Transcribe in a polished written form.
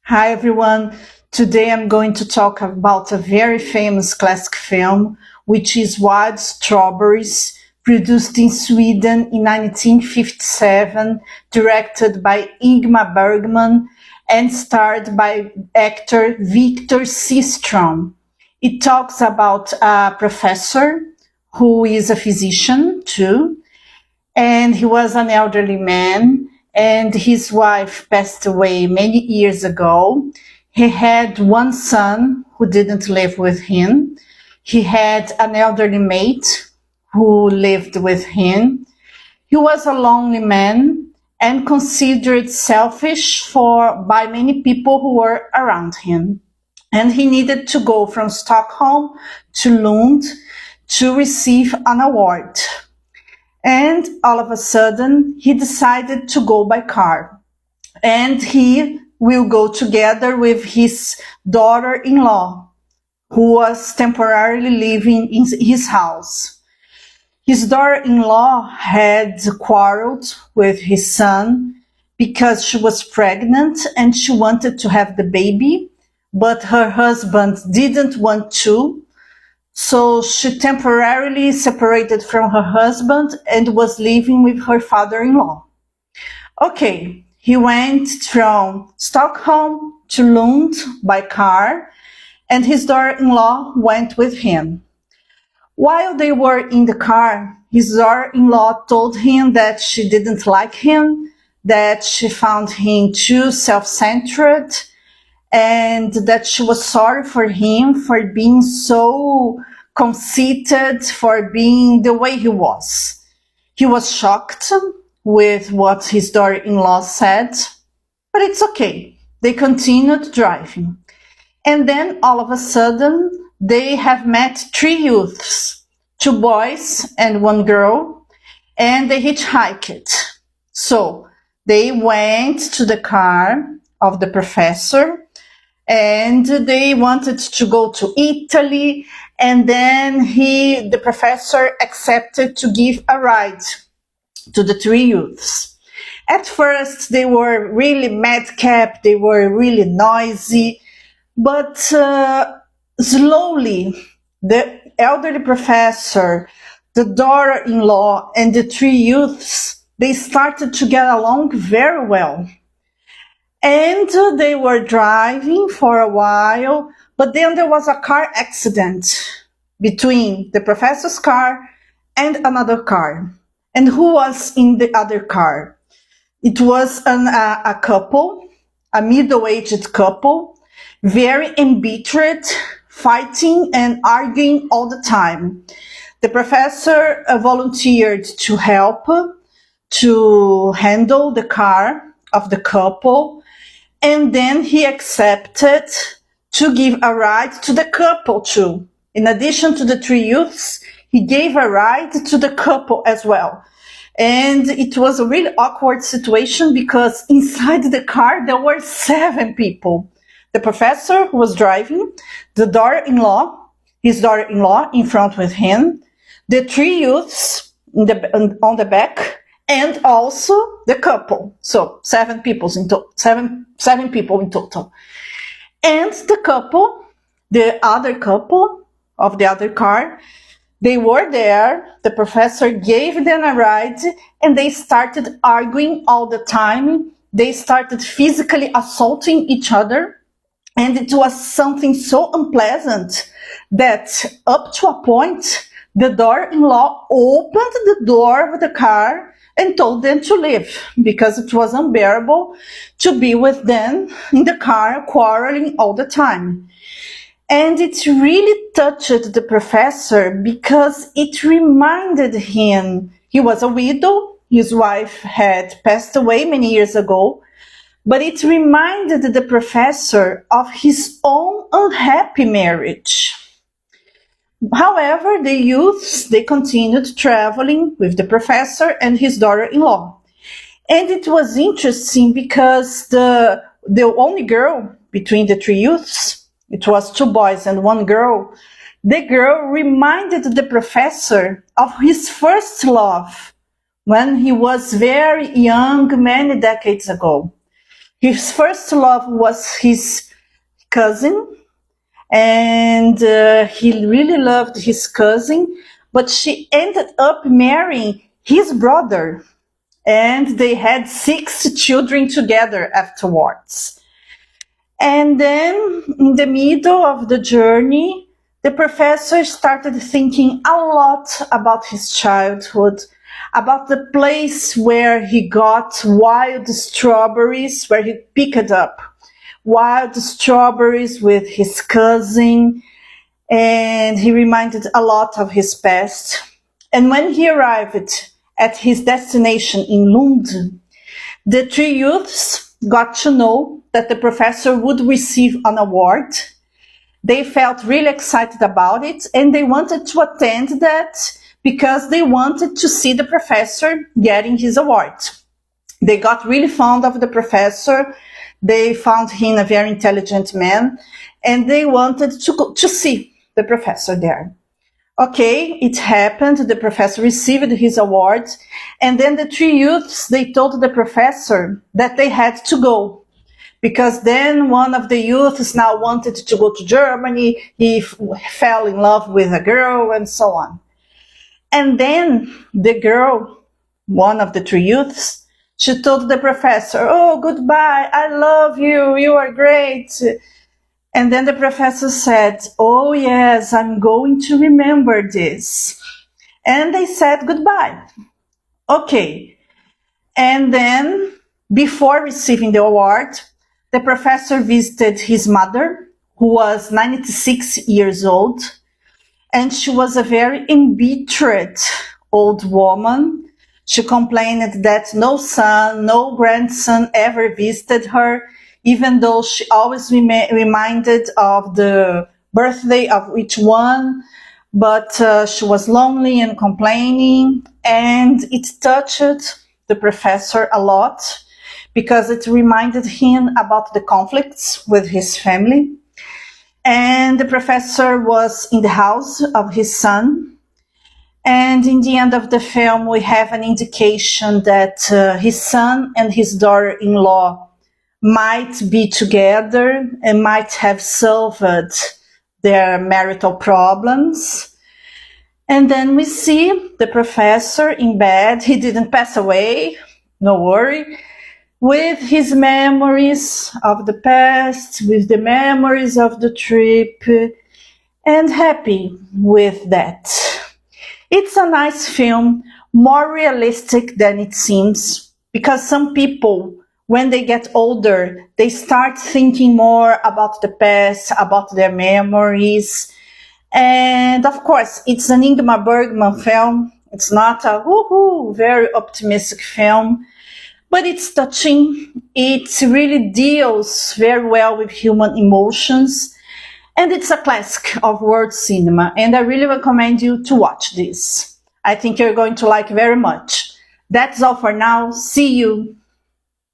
Hi everyone. Today I'm going to talk about a very famous classic film, which is Wild Strawberries, produced in Sweden in 1957, directed by Ingmar Bergman and starred by actor Victor Sjöström. It talks about a professor who is a physician too, and he was an elderly man, and his wife passed away many years ago. He had one son who didn't live with him. He had an elderly mate who lived with him. He was a lonely man and considered selfish by many people who were around him. And he needed to go from Stockholm to Lund to receive an award. And all of a sudden, he decided to go by car. And he will go together with his daughter-in-law, who was temporarily living in his house. His daughter-in-law had quarreled with his son because she was pregnant and she wanted to have the baby, but her husband didn't want to. So she temporarily separated from her husband and was living with her father-in-law. Okay, he went from Stockholm to Lund by car, and his daughter-in-law went with him. While they were in the car, his daughter-in-law told him that she didn't like him, that she found him too self-centered, and that she was sorry for him for being so conceited, for being the way he was. He was shocked with what his daughter-in-law said, but it's okay. They continued driving. And then all of a sudden, they have met three youths, two boys and one girl, and they hitchhiked. So they went to the car of the professor, and they wanted to go to Italy, and then the professor accepted to give a ride to the three youths. At first, they were really madcap, they were really noisy, but slowly, the elderly professor, the daughter-in-law, and the three youths, they started to get along very well. And they were driving for a while, but then there was a car accident between the professor's car and another car. And who was in the other car? It was a couple, a middle-aged couple, very embittered, fighting and arguing all the time. The professor volunteered to help to handle the car of the couple, and then he accepted to give a ride to the couple too. In addition to the three youths, he gave a ride to the couple as well. And it was a really awkward situation because inside the car there were 7 people. The professor who was driving, the daughter-in-law, his daughter-in-law in front with him, the three youths on the back, and also the couple. So 7 people in total, seven people in total. And the couple, the other couple of the other car, they were there. The professor gave them a ride, and they started arguing all the time. They started physically assaulting each other, and it was something so unpleasant that up to a point, the daughter-in-law opened the door of the car and told them to leave because it was unbearable to be with them in the car quarreling all the time. And it really touched the professor because it reminded him, he was a widow, his wife had passed away many years ago, but it reminded the professor of his own unhappy marriage. However, the youths, they continued traveling with the professor and his daughter-in-law. And it was interesting because the only girl between the three youths, it was 2 boys and 1 girl, the girl reminded the professor of his first love when he was very young, many decades ago. His first love was his cousin, and he really loved his cousin, but she ended up marrying his brother, and they had 6 children together afterwards. And then, in the middle of the journey, the professor started thinking a lot about his childhood, about the place where he got wild strawberries, where he picked up wild strawberries with his cousin, and he reminded a lot of his past. And when he arrived at his destination in Lund, the 3 youths got to know that the professor would receive an award. They felt really excited about it, and they wanted to attend that because they wanted to see the professor getting his award. They got really fond of the professor. They found him a very intelligent man, and they wanted to go to see the professor there. Okay, it happened. The professor received his award, and then the 3 youths, they told the professor that they had to go, because then one of the youths now wanted to go to Germany. He fell in love with a girl, and so on. And then the girl, one of the 3 youths, she told the professor, "Oh, goodbye, I love you, you are great." And then the professor said, "Oh yes, I'm going to remember this." And they said goodbye. Okay. And then, before receiving the award, the professor visited his mother, who was 96 years old, and she was a very embittered old woman. She complained that no son, no grandson ever visited her, even though she always reminded of the birthday of each one. But she was lonely and complaining, and it touched the professor a lot because it reminded him about the conflicts with his family. And the professor was in the house of his son. And in the end of the film, we have an indication that his son and his daughter-in-law might be together and might have solved their marital problems. And then we see the professor in bed. He didn't pass away, no worry, with his memories of the past, with the memories of the trip, and happy with that. It's a nice film, more realistic than it seems, because some people, when they get older, they start thinking more about the past, about their memories. And of course, it's an Ingmar Bergman film. It's not a very optimistic film, but it's touching. It really deals very well with human emotions. And it's a classic of world cinema, and I really recommend you to watch this. I think you're going to like very much. That's all for now. See you.